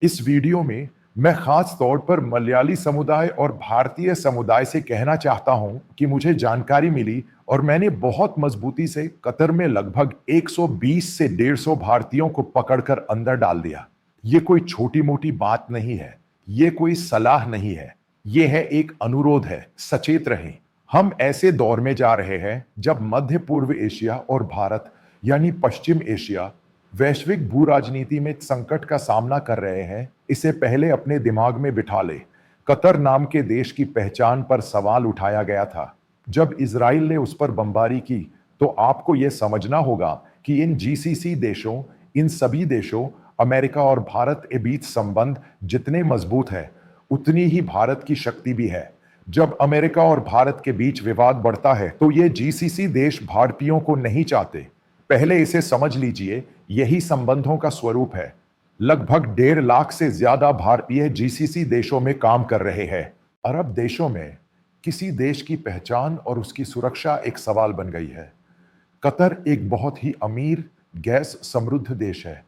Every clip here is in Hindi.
इस वीडियो में मैं खास तौर पर मलयाली समुदाय और भारतीय समुदाय से कहना चाहता हूं कि मुझे जानकारी मिली और मैंने बहुत मजबूती से कतर में लगभग 120 से 150 भारतीयों को पकड़कर अंदर डाल दिया। ये कोई छोटी-मोटी बात नहीं है, ये कोई सलाह नहीं है, ये है एक अनुरोध है, सचेत रहें। हम ऐसे दौर में जा रहे हैं जब मध्य पूर्व एशिया और भारत यानी पश्चिम एशिया वैश्विक भू राजनीति में संकट का सामना कर रहे हैं। इसे पहले अपने दिमाग में बिठा ले। कतर नाम के देश की पहचान पर सवाल उठाया गया था। जब इजराइल ने उस पर बमबारी की तो आपको यह समझना होगा कि इन जीसीसी देशों, इन सभी देशों, अमेरिका और भारत के बीच संबंध जितने मजबूत है उतनी ही भारत की शक्ति भी है। जब अमेरिका और भारत के बीच विवाद बढ़ता है तो ये जीसीसी देश भारतीयों को नहीं चाहते। पहले इसे समझ लीजिए, यही संबंधों का स्वरूप है। लगभग 1.5 लाख से ज्यादा भारतीय जीसीसी देशों में काम कर रहे हैं। अरब देशों में किसी देश की पहचान और उसकी सुरक्षा एक सवाल बन गई है। कतर एक बहुत ही अमीर, गैस समृद्ध देश है,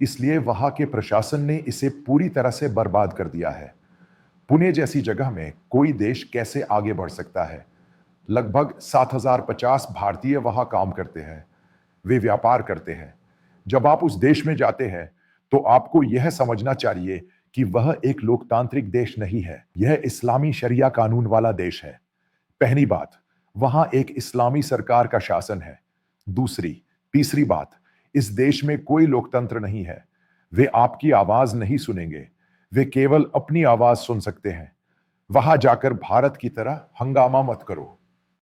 इसलिए वहां के प्रशासन ने इसे पूरी तरह से बर्बाद कर दिया है। पुणे जैसी जगह में कोई देश कैसे आगे बढ़ सकता है? लगभग 7050 भारतीय वहां काम करते हैं, वे व्यापार करते हैं। जब आप उस देश में जाते हैं तो आपको यह समझना चाहिए कि वह एक लोकतांत्रिक देश नहीं है, यह इस्लामी शरिया कानून वाला देश है। पहली बात, वहां एक इस्लामी सरकार का शासन है। तीसरी बात, इस देश में कोई लोकतंत्र नहीं है। वे आपकी आवाज नहीं सुनेंगे, वे केवल अपनी आवाज सुन सकते हैं। वहां जाकर भारत की तरह हंगामा मत करो।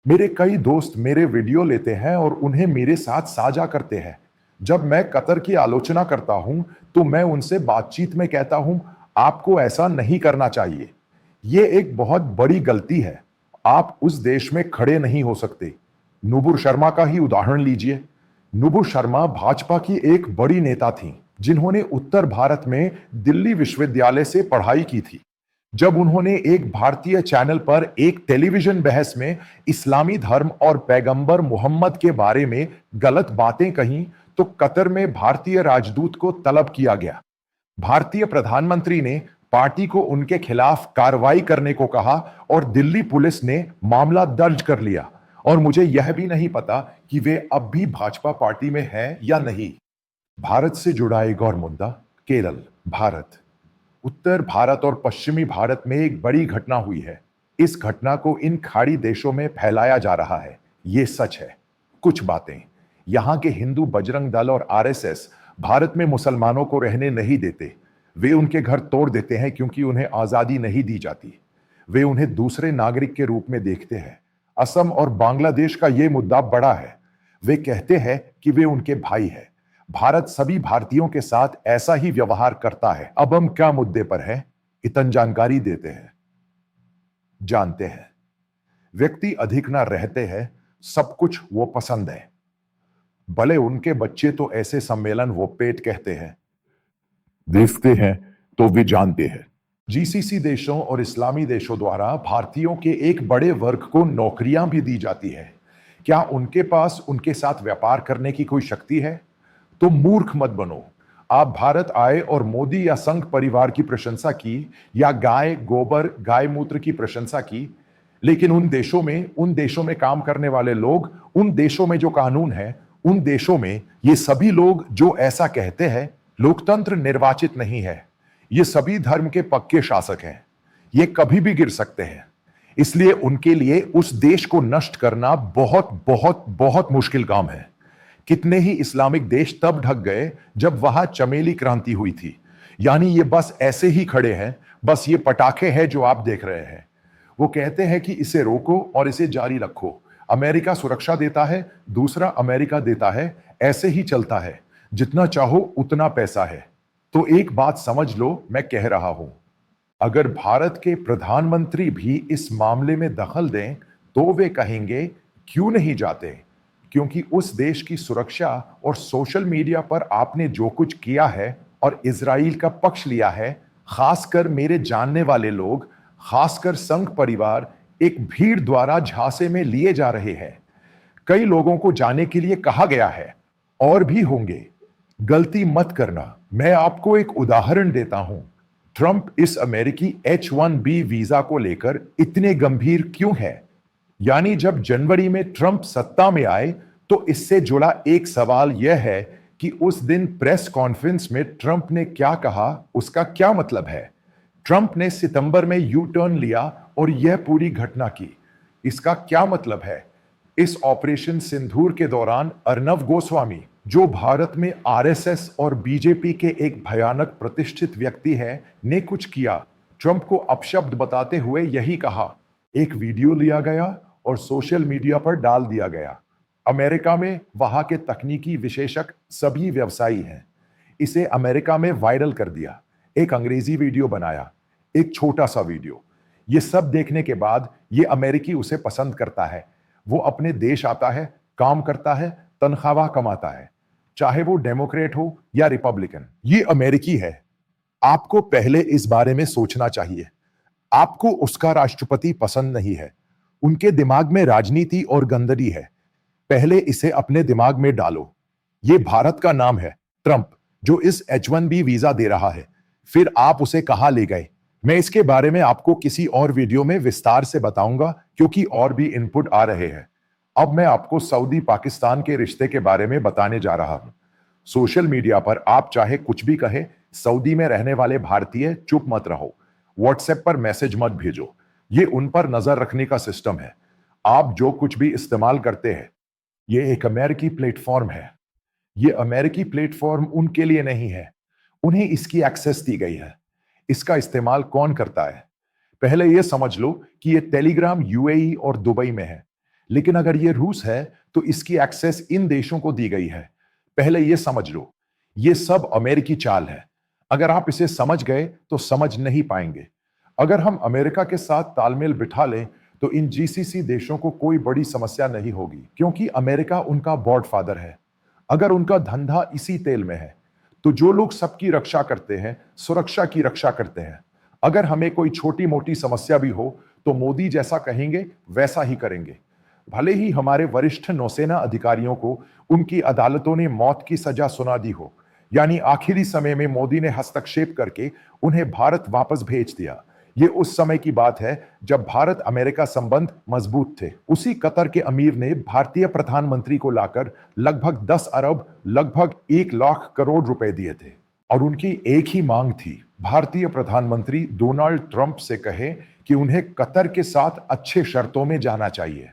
मेरे कई दोस्त मेरे वीडियो लेते हैं और उन्हें मेरे साथ साझा करते हैं। जब मैं कतर की आलोचना करता हूं तो मैं उनसे बातचीत में कहता हूं, आपको ऐसा नहीं करना चाहिए। यह एक बहुत बड़ी गलती है। आप उस देश में खड़े नहीं हो सकते। नुपुर शर्मा का ही उदाहरण लीजिए। नुपुर शर्मा भाजपा की एक बड़ी नेता थी जिन्होंने उत्तर भारत में दिल्ली विश्वविद्यालय से पढ़ाई की थी। जब उन्होंने एक भारतीय चैनल पर एक टेलीविजन बहस में इस्लामी धर्म और पैगंबर मोहम्मद के बारे में गलत बातें कहीं तो कतर में भारतीय राजदूत को तलब किया गया। भारतीय प्रधानमंत्री ने पार्टी को उनके खिलाफ कार्रवाई करने को कहा और दिल्ली पुलिस ने मामला दर्ज कर लिया। और मुझे यह भी नहीं पता कि वे अब भी भाजपा पार्टी में हैं या नहीं। भारत से जुड़ा एक और मुद्दा, केरल, भारत। उत्तर भारत और पश्चिमी भारत में एक बड़ी घटना हुई है। इस घटना को इन खाड़ी देशों में फैलाया जा रहा है। ये सच है। कुछ बातें, यहां के हिंदू बजरंग दल और आरएसएस भारत में मुसलमानों को रहने नहीं देते। वे उनके घर तोड़ देते हैं क्योंकि उन्हें आजादी नहीं दी जाती। वे उन्हें दूसरे नागरिक के रूप में देखते हैं। असम और बांग्लादेश का यह मुद्दा बड़ा है। वे कहते हैं कि वे उनके भाई हैं। भारत सभी भारतीयों के साथ ऐसा ही व्यवहार करता है। अब हम क्या मुद्दे पर हैं, इतनी जानकारी देते हैं, जानते हैं। व्यक्ति अधिक ना रहते हैं, सब कुछ वो पसंद है। भले उनके बच्चे तो ऐसे सम्मेलन वो पेट कहते हैं, देखते हैं तो वे जानते हैं। जीसीसी देशों और इस्लामी देशों द्वारा भारतीयों के एक बड़े वर्ग को नौकरियां भी दी जाती है। क्या उनके पास उनके साथ व्यापार करने की कोई शक्ति है? तो मूर्ख मत बनो। आप भारत आए और मोदी या संघ परिवार की प्रशंसा की या गाय गोबर गाय मूत्र की प्रशंसा की, लेकिन उन देशों में काम करने वाले लोग, उन देशों में जो कानून है, उन देशों में ये सभी लोग जो ऐसा कहते हैं, लोकतंत्र निर्वाचित नहीं है। ये सभी धर्म के पक्के शासक हैं। ये कभी भी गिर सकते हैं। इसलिए उनके लिए उस देश को नष्ट करना बहुत बहुत बहुत मुश्किल काम है। कितने ही इस्लामिक देश तब ढक गए जब वहां चमेली क्रांति हुई थी। यानी ये बस ऐसे ही खड़े हैं, बस ये पटाखे हैं जो आप देख रहे हैं। वो कहते हैं कि इसे रोको और इसे जारी रखो। अमेरिका सुरक्षा देता है, दूसरा अमेरिका देता है, ऐसे ही चलता है। जितना चाहो उतना पैसा है। तो एक बात समझ लो, मैं कह रहा हूं, अगर भारत के प्रधानमंत्री भी इस मामले में दखल दें तो वे कहेंगे क्यों नहीं जाते, क्योंकि उस देश की सुरक्षा और सोशल मीडिया पर आपने जो कुछ किया है और इजराइल का पक्ष लिया है, खासकर मेरे जानने वाले लोग, खासकर संघ परिवार, एक भीड़ द्वारा झांसे में लिए जा रहे हैं। कई लोगों को जाने के लिए कहा गया है, और भी होंगे। गलती मत करना। मैं आपको एक उदाहरण देता हूं। ट्रंप इस अमेरिकी H-1B वीजा को लेकर इतने गंभीर क्यों है? यानी जब जनवरी में ट्रंप सत्ता में आए तो इससे जुड़ा एक सवाल यह है कि उस दिन प्रेस कॉन्फ्रेंस में ट्रंप ने क्या कहा, उसका क्या मतलब है? ट्रंप ने सितंबर में यू टर्न लिया और यह पूरी घटना की। इसका क्या मतलब है? इस ऑपरेशन सिंदूर के दौरान अर्नब गोस्वामी, जो भारत में आरएसएस और बीजेपी के एक भयानक प्रतिष्ठित व्यक्ति है, ने कुछ किया। ट्रंप को अपशब्द बताते हुए यही कहा। एक वीडियो लिया गया और सोशल मीडिया पर डाल दिया गया। अमेरिका में वहां के तकनीकी विशेषज्ञ सभी व्यवसायी हैं। इसे अमेरिका में वायरल कर दिया। एक अंग्रेजी वीडियो बनाया, एक छोटा सा वीडियो। ये सब देखने के बाद ये अमेरिकी उसे पसंद करता है। वो अपने देश आता है, काम करता है, तनख्वाह कमाता है, चाहे वो डेमोक्रेट हो या रिपब्लिकन। ये अमेरिकी है। आपको पहले इस बारे में सोचना चाहिए। आपको उसका राष्ट्रपति पसंद नहीं है। उनके दिमाग में राजनीति और गंदगी है। पहले इसे अपने दिमाग में डालो। ये भारत का नाम है, ट्रंप, जो इस H-1B वीजा दे रहा है। फिर आप उसे कहां ले गए? मैं इसके बारे में आपको किसी और वीडियो में विस्तार से बताऊंगा, क्योंकि और भी इनपुट आ रहे हैं। अब मैं आपको सऊदी पाकिस्तान के रिश्ते के बारे में बताने जा रहा हूं। सोशल मीडिया पर आप चाहे कुछ भी कहे, सऊदी में रहने वाले भारतीय चुप मत रहो। व्हाट्सएप पर मैसेज मत भेजो। ये उन पर नजर रखने का सिस्टम है। आप जो कुछ भी इस्तेमाल करते हैं, ये एक अमेरिकी प्लेटफॉर्म है। ये अमेरिकी प्लेटफॉर्म उनके लिए नहीं है। उन्हें इसकी एक्सेस दी गई है। इसका इस्तेमाल कौन करता है? पहले यह समझ लो कि ये टेलीग्राम यूएई और दुबई में है। लेकिन अगर ये रूस है तो इसकी एक्सेस इन देशों को दी गई है। पहले यह समझ लो, ये सब अमेरिकी चाल है। अगर आप इसे समझ गए तो समझ नहीं पाएंगे। अगर हम अमेरिका के साथ तालमेल बिठा लें तो इन जीसीसी देशों को कोई बड़ी समस्या नहीं होगी, क्योंकि अमेरिका उनका गॉडफादर है। अगर उनका धंधा इसी तेल में है तो जो लोग सबकी रक्षा करते हैं, सुरक्षा की रक्षा करते हैं। अगर हमें कोई छोटी मोटी समस्या भी हो तो मोदी जैसा कहेंगे वैसा ही करेंगे। भले ही हमारे वरिष्ठ नौसेना अधिकारियों को उनकी अदालतों ने मौत की सजा सुना दी हो, यानी आखिरी समय में मोदी ने हस्तक्षेप करके उन्हें भारत वापस भेज दिया। ये उस समय की बात है जब भारत अमेरिका संबंध मजबूत थे। उसी कतर के अमीर ने भारतीय प्रधानमंत्री को लाकर लगभग 10 अरब, लगभग 1 लाख करोड़ रुपए दिए थे। और उनकी एक ही मांग थी, भारतीय प्रधानमंत्री डोनाल्ड ट्रंप से कहे कि उन्हें कतर के साथ अच्छे शर्तों में जाना चाहिए।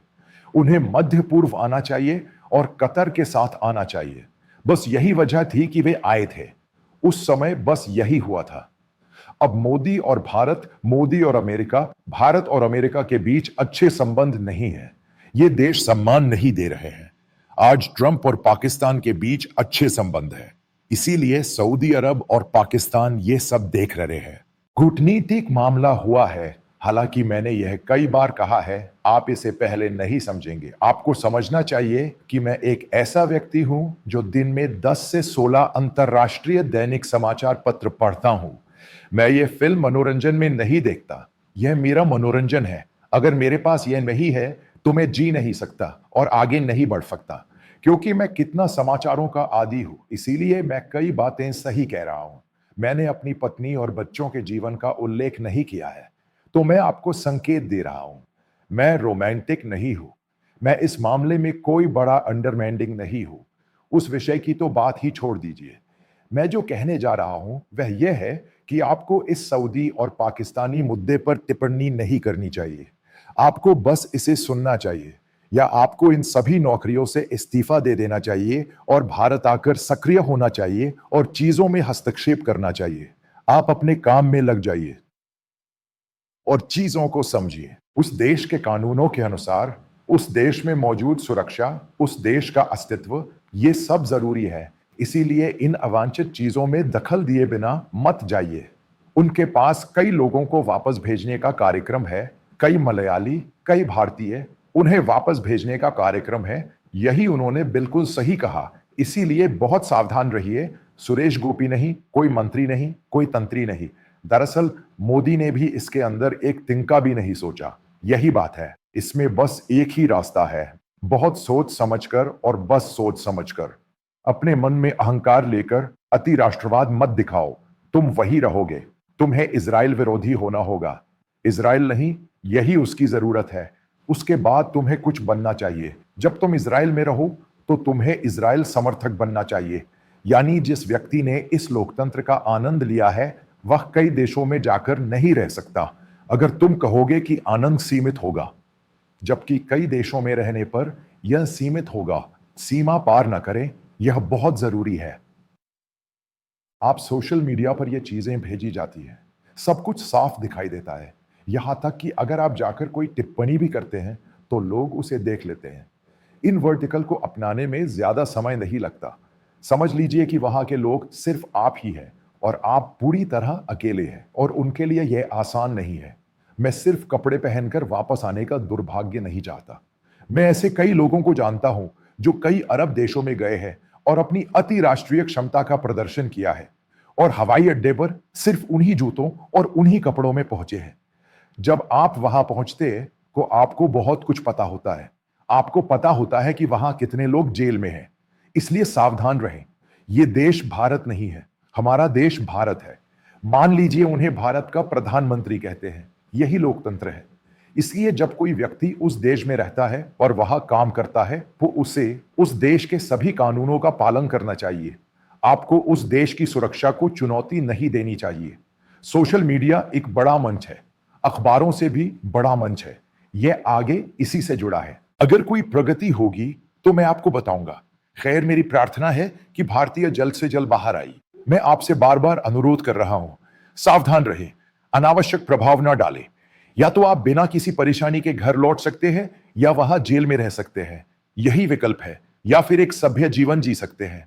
उन्हें मध्य पूर्व आना चाहिए और कतर के साथ आना चाहिए। बस यही वजह थी कि वे आए थे। उस समय बस यही हुआ था। अब मोदी और भारत, मोदी और अमेरिका, भारत और अमेरिका के बीच अच्छे संबंध नहीं है। ये देश सम्मान नहीं दे रहे हैं। आज ट्रंप और पाकिस्तान के बीच अच्छे संबंध है। इसीलिए सऊदी अरब और पाकिस्तान ये सब देख रहे हैं। कूटनीतिक मामला हुआ है। हालांकि मैंने यह कई बार कहा है, आप इसे पहले नहीं समझेंगे। आपको समझना चाहिए कि मैं एक ऐसा व्यक्ति हूं जो दिन में 10 से 16 अंतरराष्ट्रीय दैनिक समाचार पत्र पढ़ता हूं। मैं ये फिल्म मनोरंजन में नहीं देखता। यह मेरा मनोरंजन है। अगर मेरे पास यह नहीं है तो मैं जी नहीं सकता और आगे नहीं बढ़ सकता, क्योंकि मैं कितना समाचारों का आदी हूं। इसीलिए मैं कई बातें सही कह रहा हूं। मैंने अपनी पत्नी और बच्चों के जीवन का उल्लेख नहीं किया है, तो मैं आपको संकेत दे रहा हूं। मैं रोमांटिक नहीं हूं। मैं इस मामले में कोई बड़ा अंडरस्टैंडिंग नहीं हूं। उस विषय की तो बात ही छोड़ दीजिए। मैं जो कहने जा रहा हूं वह यह है कि आपको इस सऊदी और पाकिस्तानी मुद्दे पर टिप्पणी नहीं करनी चाहिए। आपको बस इसे सुनना चाहिए, या आपको इन सभी नौकरियों से इस्तीफा दे देना चाहिए और भारत आकर सक्रिय होना चाहिए और चीजों में हस्तक्षेप करना चाहिए। आप अपने काम में लग जाइए और चीजों को समझिए। उस देश के कानूनों के अनुसार, उस देश में मौजूद सुरक्षा, उस देश का अस्तित्व, ये सब जरूरी है। इसीलिए इन अवांछित चीजों में दखल दिए बिना मत जाइए। उनके पास कई लोगों को वापस भेजने का कार्यक्रम है, कई मलयाली, कई भारतीय, उन्हें वापस भेजने का कार्यक्रम है। यही उन्होंने बिल्कुल सही कहा। इसीलिए बहुत सावधान रहिए। सुरेश गोपी नहीं, कोई मंत्री नहीं, कोई तंत्री नहीं। दरअसल मोदी ने भी इसके अंदर एक तिनका भी नहीं सोचा। यही बात है। इसमें बस एक ही रास्ता है, बहुत सोच समझकर और बस सोच समझकर। अपने मन में अहंकार लेकर अति राष्ट्रवाद मत दिखाओ। तुम वही रहोगे। तुम्हें इज़राइल विरोधी होना होगा। इज़राइल नहीं, यही उसकी ज़रूरत है। उसके बाद तुम्हें कुछ बनना चाहिए। जब तुम इज़राइल में रहो, तो तुम्हें इज़राइल समर्थक बनना चाहिए। यानी जिस व्यक्ति ने इस लोकतंत्र का आनंद लिया है, वह कई देशों में जाकर नहीं रह सकता, अगर तुम कहोगे कि आनंद सीमित होगा। जबकि कई देशों में रहने पर यह सीमित होगा। सीमा पार न करें, यह बहुत ज़रूरी है। आप सोशल मीडिया पर ये चीज़ें भेजी जाती हैं, सब कुछ साफ दिखाई देता है। यहाँ तक कि अगर आप जाकर कोई टिप्पणी भी करते हैं, तो लोग उसे देख लेते हैं। इन वर्टिकल को अपनाने में ज़्यादा समय नहीं लगता। समझ लीजिए कि वहाँ के लोग सिर्फ आप ही हैं और आप पूरी तरह अकेले हैं और उनके लिए यह आसान नहीं है। मैं सिर्फ कपड़े पहनकर वापस आने का दुर्भाग्य नहीं चाहता। मैं ऐसे कई लोगों को जानता हूं जो कई अरब देशों में गए हैं और अपनी अति राष्ट्रीय क्षमता का प्रदर्शन किया है और हवाई अड्डे पर सिर्फ उन्हीं जूतों और उन्हीं कपड़ों में पहुंचे हैं। जब आप वहां पहुंचते तो आपको बहुत कुछ पता होता है। आपको पता होता है कि वहां कितने लोग जेल में हैं। इसलिए सावधान रहें। यह देश भारत नहीं है, हमारा देश भारत है। मान लीजिए उन्हें भारत का प्रधानमंत्री कहते हैं। यही लोकतंत्र है। इसलिए जब कोई व्यक्ति उस देश में रहता है और वहां काम करता है, तो उसे उस देश के सभी कानूनों का पालन करना चाहिए। आपको उस देश की सुरक्षा को चुनौती नहीं देनी चाहिए। सोशल मीडिया एक बड़ा मंच है, अखबारों से भी बड़ा मंच है। यह आगे इसी से जुड़ा है। अगर कोई प्रगति होगी तो मैं आपको बताऊंगा। खैर, मेरी प्रार्थना है कि भारतीय जल्द से जल्द बाहर आई। मैं आपसे बार बार अनुरोध कर रहा हूं, सावधान रहें, अनावश्यक प्रभाव न डालें। या तो आप बिना किसी परेशानी के घर लौट सकते हैं या वहां जेल में रह सकते हैं। यही विकल्प है। या फिर एक सभ्य जीवन जी सकते हैं।